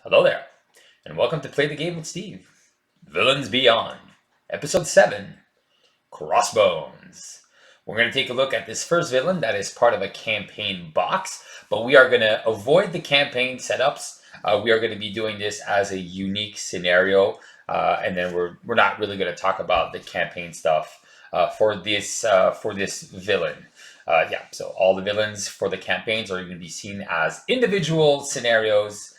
Hello there, and welcome to Play the Game with Steve. Villains Beyond, Episode 7, Crossbones. We're going to take a look at this first villain that is part of a campaign box, but we are going to avoid the campaign setups. We are going to be doing this as a unique scenario, and then we're not really going to talk about the campaign stuff for this villain. So all the villains for the campaigns are going to be seen as individual scenarios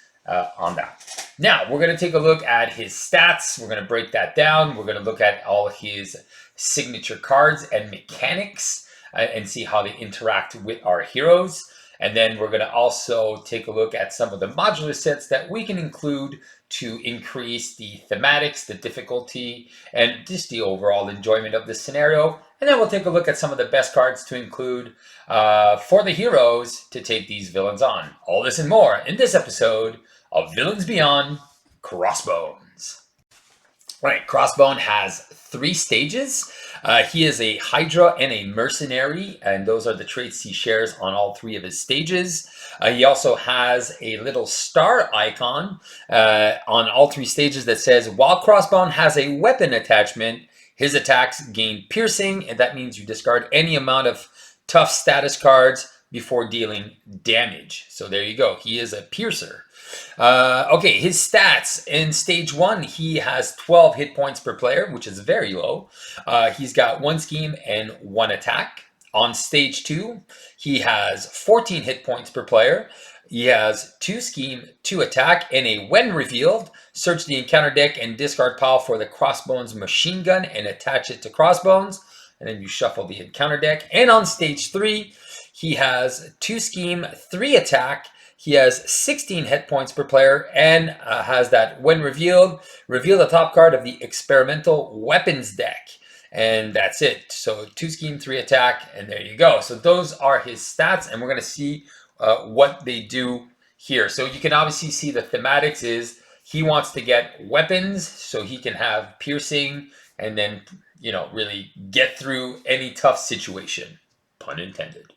on that. Now, we're going to take a look at his stats. We're going to break that down. We're going to look at all his signature cards and mechanics and see how they interact with our heroes. And then we're going to also take a look at some of the modular sets that we can include to increase the thematics, the difficulty, and just the overall enjoyment of the scenario. And then we'll take a look at some of the best cards to include for the heroes to take these villains on. All this and more in this episode of Villains Beyond, Crossbones. Right, Crossbone has 3 stages. He is a Hydra and a Mercenary, and those are the traits he shares on all 3 of his stages. He also has a little star icon on all 3 stages that says, while Crossbone has a weapon attachment, his attacks gain piercing, and that means you discard any amount of tough status cards before dealing damage. So there you go. He is a piercer. Okay, his stats. In stage 1, he has 12 hit points per player, which is very low. He's got 1 scheme and 1 attack. On stage 2, he has 14 hit points per player. He has 2 scheme, 2 attack, and a when revealed, search the encounter deck and discard pile for the Crossbones machine gun and attach it to Crossbones. And then you shuffle the encounter deck. And on stage 3, he has 2 scheme, 3 attack. He has 16 hit points per player and has that when revealed, reveal the top card of the experimental weapons deck. And that's it. So 2 scheme, 3 attack, and there you go. So those are his stats, and we're going to see what they do here. So you can obviously see the thematics is he wants to get weapons so he can have piercing and then, really get through any tough situation. Pun intended.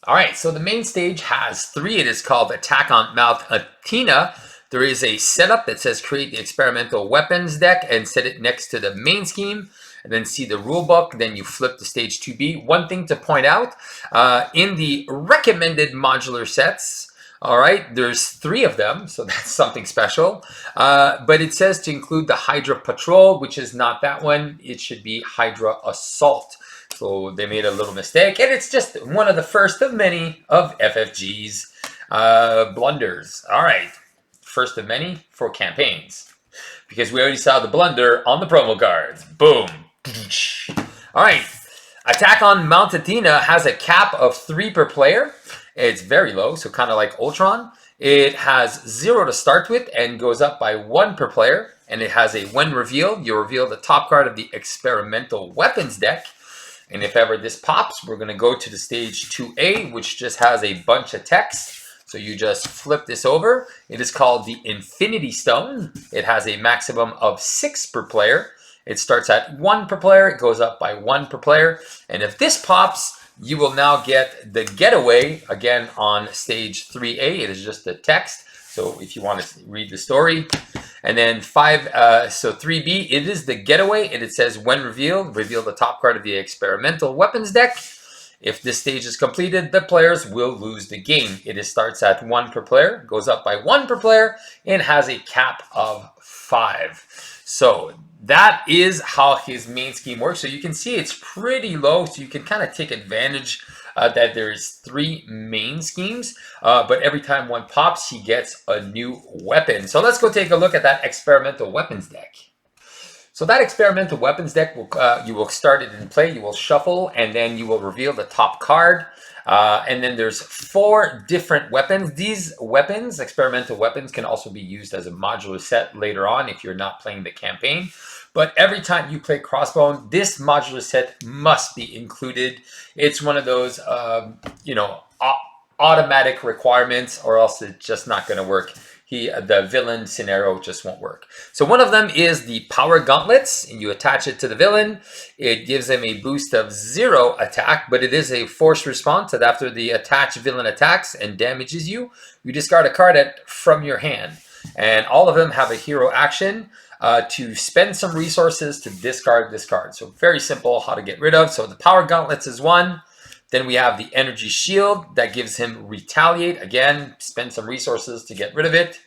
All right, so the main stage has 3. It is called Attack on Mount Athena. There is a setup that says create the experimental weapons deck and set it next to the main scheme. And then see the rule book. Then you flip to stage 2B. One thing to point out, in the recommended modular sets, all right, there's 3 of them, so that's something special. But it says to include the Hydra Patrol, which is not that one. It should be Hydra Assault. So they made a little mistake, and it's just one of the first of many of FFG's blunders. All right, first of many for campaigns, because we already saw the blunder on the promo cards. Boom. All right, Attack on Mount Athena has a cap of 3 per player. It's very low, so kind of like Ultron. It has 0 to start with and goes up by 1 per player. And it has a when revealed, you reveal the top card of the experimental weapons deck. And if ever this pops, we're going to go to the stage 2A, which just has a bunch of text. So you just flip this over. It is called the Infinity Stone. It has a maximum of 6 per player. It starts at 1 per player. It goes up by 1 per player. And if this pops, you will now get the Getaway again on stage 3A. It is just the text. So if you want to read the story. And then 3B, it is the Getaway. And it says when revealed, reveal the top card of the experimental weapons deck. If this stage is completed, the players will lose the game. It starts at 1 per player, goes up by 1 per player, and has a cap of 5. So that is how his main scheme works. So you can see it's pretty low, so you can kind of take advantage that there's 3 main schemes, but every time one pops, he gets a new weapon. So let's go take a look at that experimental weapons deck. So that experimental weapons deck, you will start it in play, you will shuffle, and then you will reveal the top card. And then there's 4 different weapons. These weapons, experimental weapons, can also be used as a modular set later on if you're not playing the campaign. But every time you play Crossbone, this modular set must be included. It's one of those, automatic requirements, or else it's just not going to work. The villain scenario just won't work. So one of them is the Power Gauntlets, and you attach it to the villain. It gives them a boost of 0 attack, but it is a forced response that after the attached villain attacks and damages you, you discard a card from your hand. And all of them have a hero action to spend some resources to discard this card. So very simple how to get rid of. So the Power Gauntlets is one. Then we have the Energy Shield that gives him Retaliate. Again, spend some resources to get rid of it.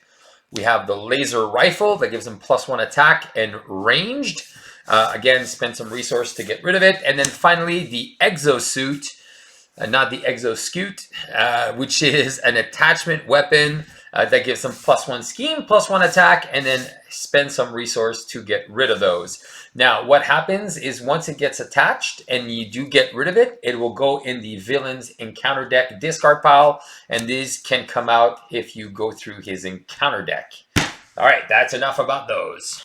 We have the Laser Rifle that gives him +1 attack and ranged. Again, spend some resource to get rid of it. And then finally, the Exosuit, not the Exoscoot, which is an attachment weapon that gives them +1 scheme, +1 attack, and then spend some resource to get rid of those. Now, what happens is once it gets attached and you do get rid of it, it will go in the villain's encounter deck discard pile, and these can come out if you go through his encounter deck. All right, that's enough about those.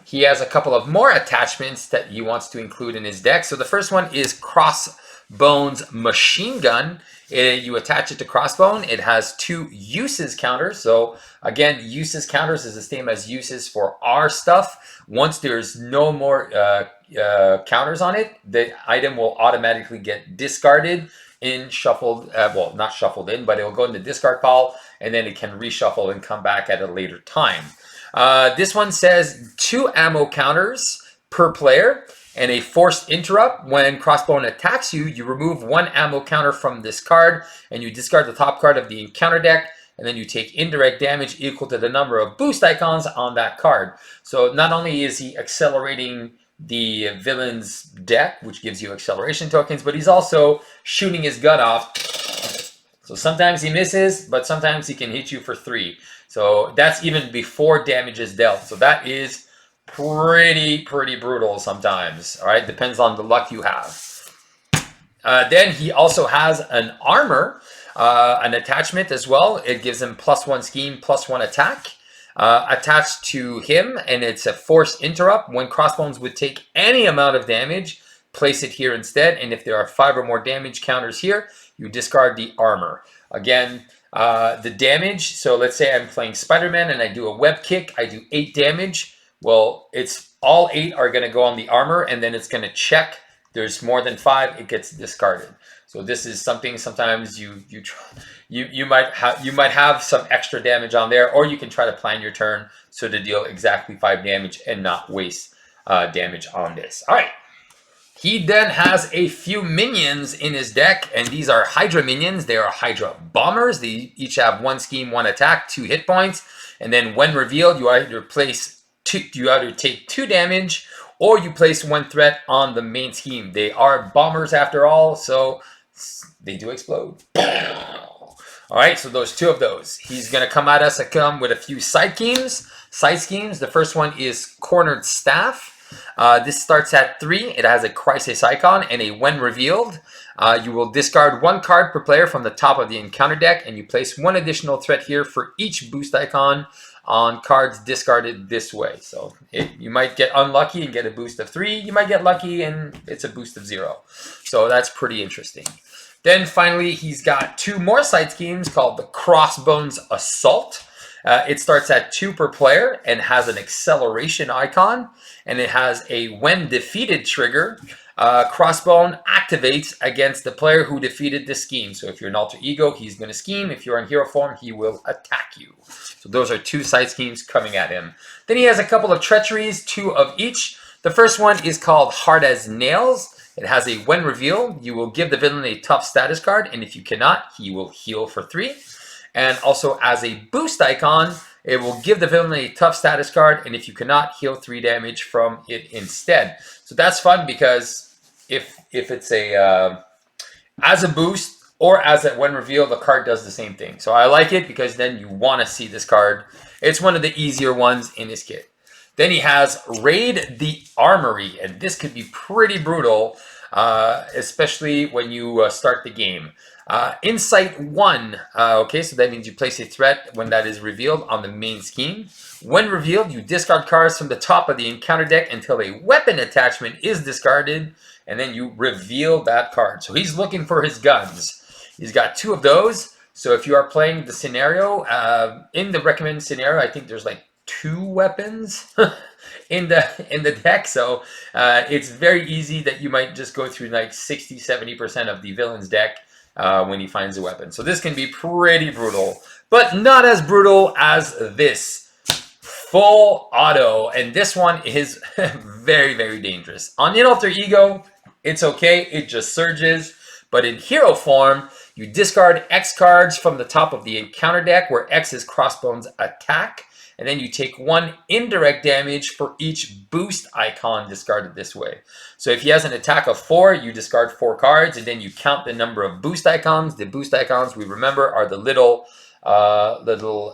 He has a couple of more attachments that he wants to include in his deck. So the first one is Crossbones Machine Gun. You attach it to Crossbone. It has 2 uses counters. So again, uses counters is the same as uses for our stuff. Once there's no more counters on it, the item will automatically get discarded in shuffled, well, not shuffled in, but it will go in the discard pile, and then it can reshuffle and come back at a later time. This one says 2 ammo counters per player and a forced interrupt. When Crossbone attacks you, you remove 1 ammo counter from this card and you discard the top card of the encounter deck, and then you take indirect damage equal to the number of boost icons on that card. So not only is he accelerating the villain's deck, which gives you acceleration tokens, but he's also shooting his gun off. So sometimes he misses, but sometimes he can hit you for 3. So that's even before damage is dealt. So that is pretty brutal sometimes. All right, depends on the luck you have. Then he also has an armor, an attachment as well. It gives him +1 scheme, +1 attack attached to him, and it's a forced interrupt. When Crossbones would take any amount of damage, place it here instead. And if there are 5 or more damage counters here, you discard the armor. Again, the damage, so let's say I'm playing Spider-Man and I do a web kick, I do 8 damage. Well, it's all 8 are going to go on the armor, and then it's going to check. There's more than 5, it gets discarded. So this is something sometimes you might have some extra damage on there, or you can try to plan your turn so to deal exactly 5 damage and not waste damage on this. All right. He then has a few minions in his deck, and these are Hydra minions. They are Hydra bombers. They each have 1 scheme, 1 attack, 2 hit points. And then when revealed, you either take 2 damage or you place 1 threat on the main scheme. They are bombers after all, so they do explode. All right, so those 2 of those. He's going to come at us with a few side schemes. The first one is Cornered Staff. This starts at 3. It has a crisis icon and a when revealed. You will discard 1 card per player from the top of the encounter deck, and you place 1 additional threat here for each boost icon on cards discarded this way. So you might get unlucky and get a boost of 3. You might get lucky and it's a boost of 0. So that's pretty interesting. Then finally, he's got 2 more side schemes called the Crossbones Assault. It starts at 2 per player and has an acceleration icon, and it has a when defeated trigger. Crossbone activates against the player who defeated the scheme. So if you're an alter ego, he's going to scheme. If you're in hero form, he will attack you. So those are 2 side schemes coming at him. Then he has a couple of treacheries, 2 of each. The first one is called Hard as Nails. It has a when reveal. You will give the villain a tough status card, and if you cannot, he will heal for 3. And also as a boost icon, it will give the villain a tough status card, and if you cannot, heal 3 damage from it instead. So that's fun because if it's as a boost or as a when reveal, the card does the same thing. So I like it because then you want to see this card. It's one of the easier ones in this kit. Then he has Raid the Armory, and this could be pretty brutal, especially when you start the game. Insight 1, okay, so that means you place a threat when that is revealed on the main scheme. When revealed, you discard cards from the top of the encounter deck until a weapon attachment is discarded, and then you reveal that card. So he's looking for his guns. He's got 2 of those. So if you are playing the scenario, in the recommended scenario, I think there's like 2 weapons in the deck. So it's very easy that you might just go through like 60-70% of the villain's deck when he finds a weapon. So this can be pretty brutal, but not as brutal as this full auto, and this one is very, very dangerous. On In Alter Ego, it's okay, it just surges, but in hero form, you discard X cards from the top of the encounter deck, where X is Crossbones attack, and then you take 1 indirect damage for each boost icon discarded this way. So if he has an attack of 4, you discard 4 cards, and then you count the number of boost icons. The boost icons, we remember, are the little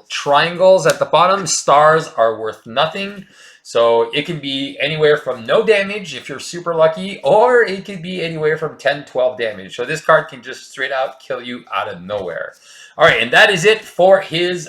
triangles at the bottom. Stars are worth nothing. So it can be anywhere from no damage if you're super lucky, or it could be anywhere from 10, 12 damage. So this card can just straight out kill you out of nowhere. All right, and that is it for his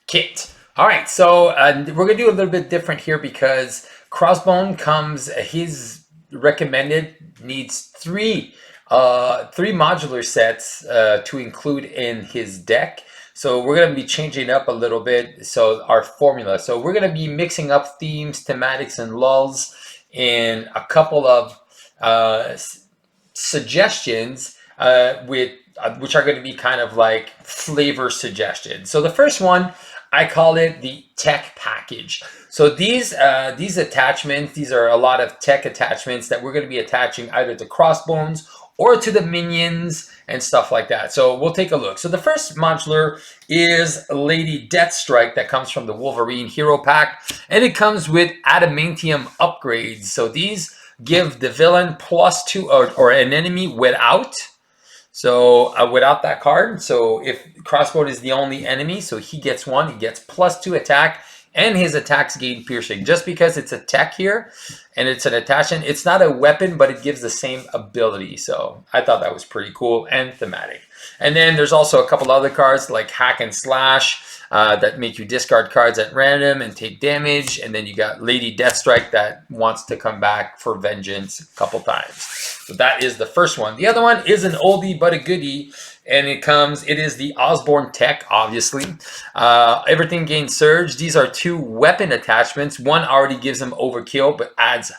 kit. All right, so we're going to do a little bit different here because Crossbone comes, his recommended needs three modular sets to include in his deck. So we're going to be changing up a little bit. So our formula. So we're going to be mixing up themes, thematics, and lulls in a couple of suggestions which are going to be kind of like flavor suggestions. So the first one, I call it the tech package. So these attachments, these are a lot of tech attachments that we're going to be attaching either to Crossbones or to the minions and stuff like that. So we'll take a look. So the first modular is Lady Deathstrike that comes from the Wolverine Hero Pack, and it comes with adamantium upgrades. So these give the villain +2 or an enemy without. So without that card, so if Crossbone is the only enemy, so he gets 1, he gets +2 attack, and his attacks gain piercing. Just because it's a tech here and it's an attachment, it's not a weapon, but it gives the same ability. So I thought that was pretty cool and thematic. And then there's also a couple other cards like Hack and Slash that make you discard cards at random and take damage. And then you got Lady Deathstrike that wants to come back for vengeance a couple times. So that is the first one. The other one is an oldie but a goodie. And it is the Osborne Tech, obviously. Everything gains Surge. These are 2 weapon attachments. One already gives him overkill, but adds,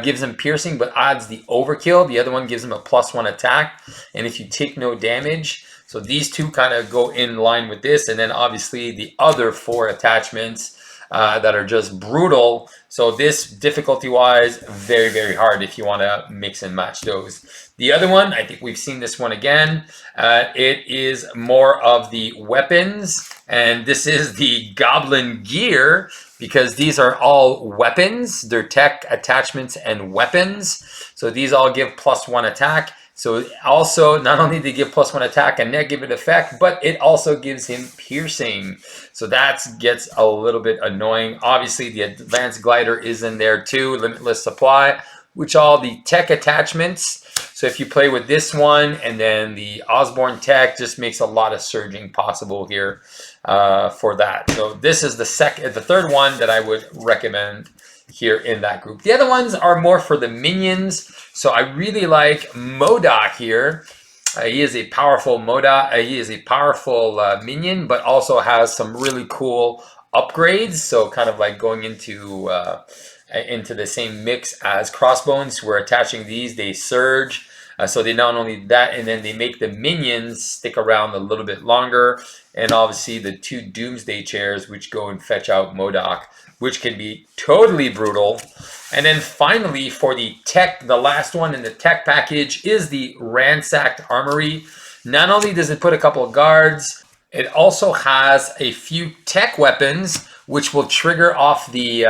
gives him piercing, but adds the overkill. The other one gives him a +1 attack. And if you take no damage, so these 2 kind of go in line with this. And then obviously the other 4 attachments that are just brutal. So this difficulty-wise, very, very hard if you want to mix and match those. The other one, I think we've seen this one again. It is more of the weapons, and this is the Goblin Gear, because these are all weapons. They're tech attachments and weapons. So these all give +1 attack. So also, not only do they give +1 attack and negative effect, but it also gives him piercing. So that gets a little bit annoying. Obviously, the Advanced Glider is in there too, limitless supply, which all the tech attachments. So if you play with this one and then the Osborne Tech, just makes a lot of surging possible here for that. So this is the third one that I would recommend here in that group. The other ones are more for the minions. So I really like MODOK here. He is a powerful he is a powerful minion, but also has some really cool upgrades. So kind of like going into the same mix as Crossbones. We're attaching these, they surge. So they not only that, and then they make the minions stick around a little bit longer. And obviously the 2 Doomsday Chairs, which go and fetch out MODOK, which can be totally brutal. And then finally for the tech, the last one in the tech package is the Ransacked Armory. Not only does it put a couple of guards, it also has a few tech weapons, which will trigger off the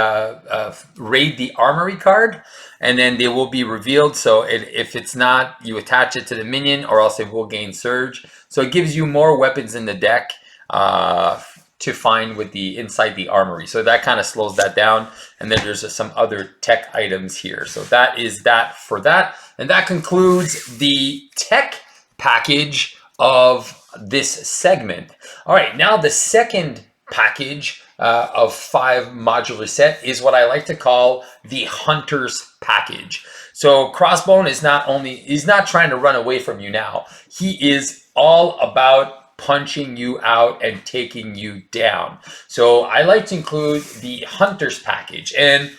Raid the Armory card, and then they will be revealed. So if it's not, you attach it to the minion, or else it will gain Surge. So it gives you more weapons in the deck to find with inside the armory. So that kind of slows that down. And then there's some other tech items here. So that is that for that. And that concludes the tech package of this segment. All right, now the second package of 5 modular set is what I like to call the Hunter's package. So Crossbone is he's not trying to run away from you now. He is all about punching you out and taking you down. So I like to include the Hunter's package. And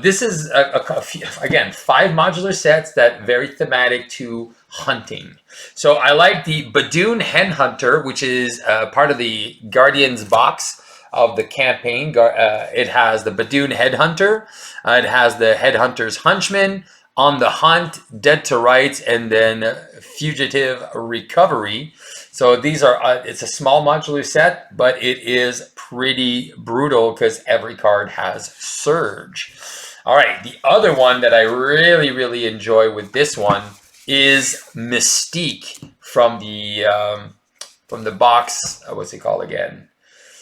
this is, again, 5 modular sets that very thematic to hunting. So I like the Badoon Hen Hunter, which is part of the Guardians box. of the campaign. It has the Badoon Headhunter. It has the Headhunter's Hunchman, On the Hunt, Dead to Rights, and then Fugitive Recovery. So these are, it's a small modular set, but it is pretty brutal because every card has Surge. All right, the other one that I really, really enjoy with this one is Mystique from the box. What's it called again?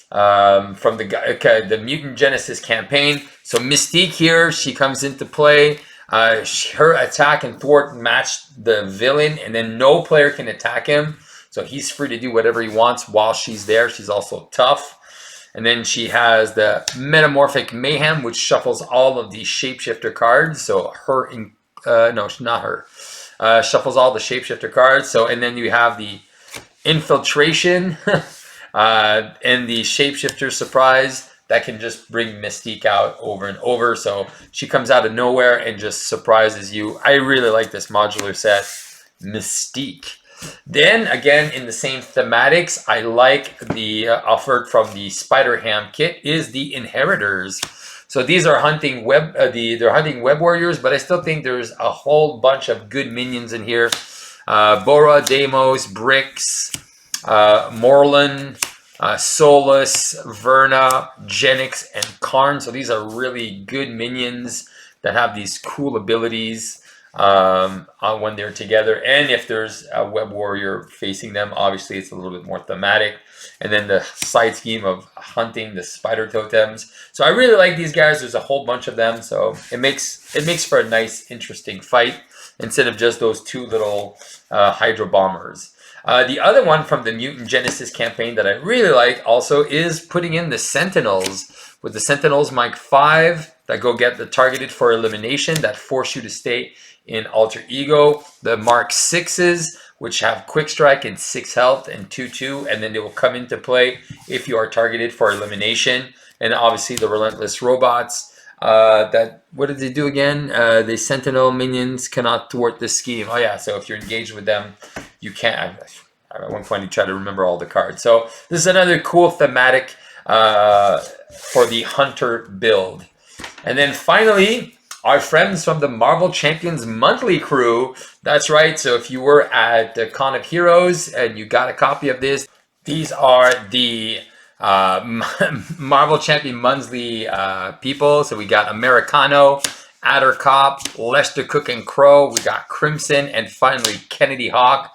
From the Mutant Genesis campaign. So Mystique here, she comes into play. Her attack and thwart match the villain, and then no player can attack him. So he's free to do whatever he wants while she's there. She's also tough. And then she has the Metamorphic Mayhem, which shuffles all of the shapeshifter cards. So her, no, not her. Shuffles all the shapeshifter cards. So, and then you have the Infiltration and the shapeshifter surprise that can just bring Mystique out over and over. So she comes out of nowhere and just surprises you. I really like this modular set, Mystique. Then again, in the same thematics, I like the offered from the Spider Ham kit is the Inheritors. So these are hunting they're hunting web warriors, but I still think there's a whole bunch of good minions in here. Bora, Deimos, Brix, Morlun, Solus, Verna, Genix, and Karn. So these are really good minions that have these cool abilities when they're together. And if there's a web warrior facing them, obviously it's a little bit more thematic. And then the side scheme of hunting the spider totems. So I really like these guys. There's a whole bunch of them. So it makes for a nice, interesting fight instead of just those two little Hydro Bombers. The other one from the Mutant Genesis campaign that I really like also is putting in the Sentinels. With the Sentinels Mark 5 that go get the targeted for elimination that force you to stay in Alter Ego. The Mark 6s, which have Quick Strike and 6 health and 2/2, and then they will come into play if you are targeted for elimination. And obviously the Relentless Robots. What did they do again? The Sentinel minions cannot thwart this scheme. Oh yeah, so if you're engaged with them, you can't. At one point you try to remember all the cards. So this is another cool thematic for the Hunter build. And then finally, our friends from the Marvel Champions monthly crew. That's right. So if you were at the Con of Heroes and you got a copy of this, these are the Marvel Champion monthly people. So we got Americano, Adder Cop, Lester Cook and Crow. We got Crimson, and finally Kennedy Hawk,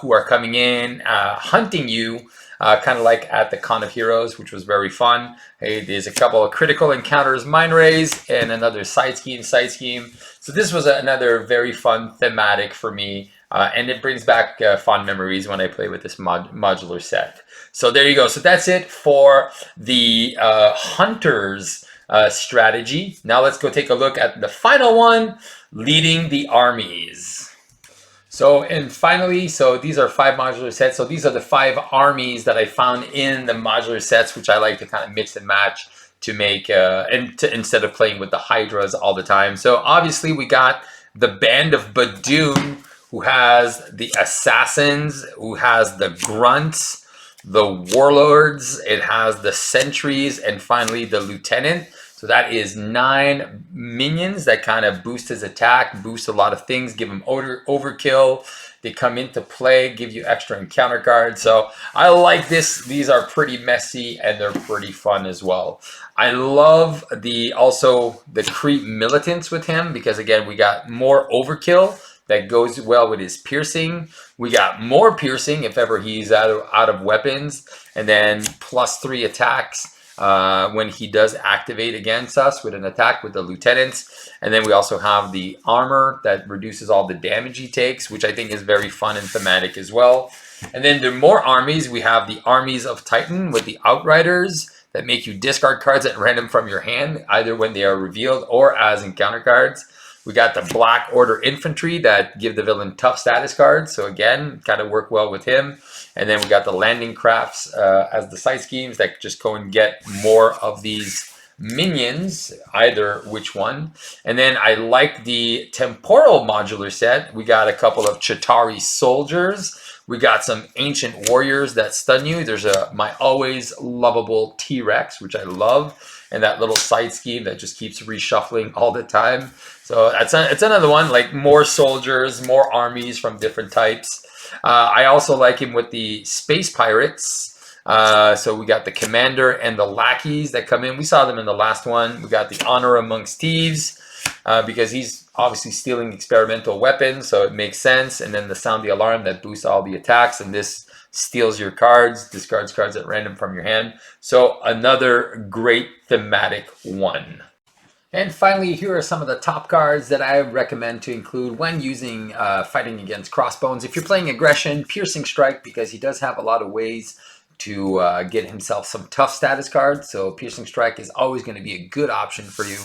who are coming in, hunting you, kind of like at the Con of Heroes, which was very fun. Hey, there's a couple of critical encounters, Mind Rays, and another side scheme. So this was another very fun thematic for me, and it brings back fond memories when I play with this modular set. So there you go. So that's it for the Hunters strategy. Now let's go take a look at the final one, leading the armies. So, and finally, so these are 5 modular sets. So these are the 5 armies that I found in the modular sets, which I like to kind of mix and match to make, instead of playing with the Hydras all the time. So obviously we got the Band of Badoon, who has the Assassins, who has the Grunts, the Warlords, it has the Sentries, and finally the Lieutenant. So that is 9 minions that kind of boost his attack, boost a lot of things, give him overkill. They come into play, give you extra encounter cards. So I like this. These are pretty messy and they're pretty fun as well. I love also the Creep Militants with him because again, we got more overkill that goes well with his piercing. We got more piercing if ever he's out of weapons, and then +3 attacks when he does activate against us with an attack with the lieutenants. And then we also have the armor that reduces all the damage he takes, which I think is very fun and thematic as well. And then the more armies, we have the Armies of Titan with the Outriders that make you discard cards at random from your hand, either when they are revealed or as encounter cards. We got the Black Order Infantry that give the villain tough status cards. So again, kind of work well with him. And then we got the Landing Crafts as the side schemes that just go and get more of these minions, either which one. And then I like the Temporal modular set. We got a couple of Chitauri Soldiers. We got some ancient warriors that stun you. There's my always lovable T-Rex, which I love, and that little side scheme that just keeps reshuffling all the time. So it's another one, like more soldiers, more armies from different types. I also like him with the space pirates. So we got the commander and the lackeys that come in. We saw them in the last one. We got the honor amongst thieves, because he's obviously stealing experimental weapons, so it makes sense. And then the sound the alarm that boosts all the attacks, and this steals your cards, discards cards at random from your hand. So another great thematic one. And finally, here are some of the top cards that I recommend to include when using fighting against Crossbones. If you're playing aggression, Piercing Strike, because he does have a lot of ways to get himself some tough status cards. So Piercing Strike is always going to be a good option for you.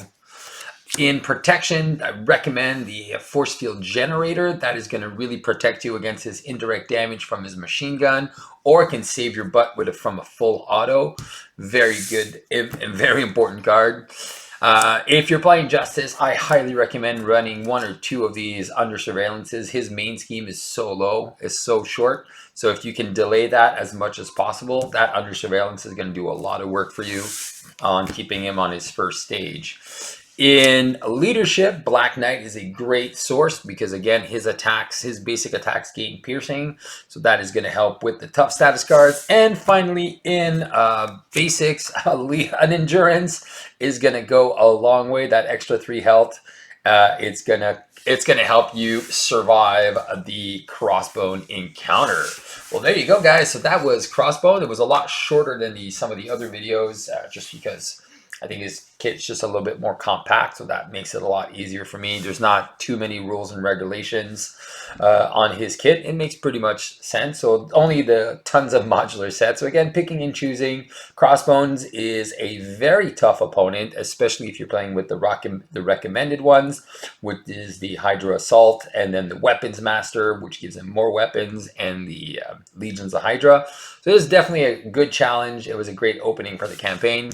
In protection, I recommend the Force Field Generator. That is going to really protect you against his indirect damage from his machine gun, or can save your butt with it from a full auto. Very good and very important card. If you're playing Justice, I highly recommend running one or two of these under surveillances. His main scheme is so low, it's so short. So if you can delay that as much as possible, that under surveillance is going to do a lot of work for you on keeping him on his first stage. In leadership, Black Knight is a great source because, again, his basic attacks gain piercing. So that is going to help with the tough status cards. And finally, in basics, an endurance is going to go a long way. That extra 3 health, it's gonna help you survive the Crossbone encounter. Well, there you go, guys. So that was Crossbone. It was a lot shorter than some of the other videos, just because I think his kit's just a little bit more compact, so that makes it a lot easier for me. There's not too many rules and regulations on his kit. It makes pretty much sense. So only the tons of modular sets. So again, picking and choosing. Crossbones is a very tough opponent, especially if you're playing with the recommended ones, which is the Hydra Assault, and then the Weapons Master, which gives him more weapons, and the Legions of Hydra. So this is definitely a good challenge. It was a great opening for the campaign.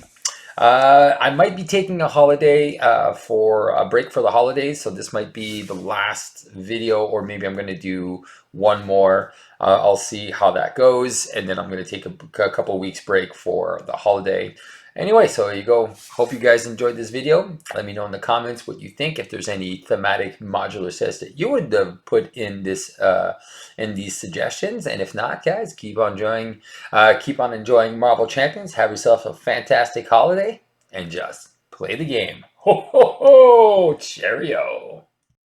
I might be taking a holiday for a break for the holidays, so this might be the last video, or maybe I'm going to do one more. I'll see how that goes, and then I'm going to take a couple weeks break for the holiday. Anyway, so there you go. Hope you guys enjoyed this video. Let me know in the comments what you think. If there's any thematic modular sets that you would put in this in these suggestions, and if not, guys, keep on enjoying Marvel Champions. Have yourself a fantastic holiday, and just play the game. Ho ho ho! Cheerio.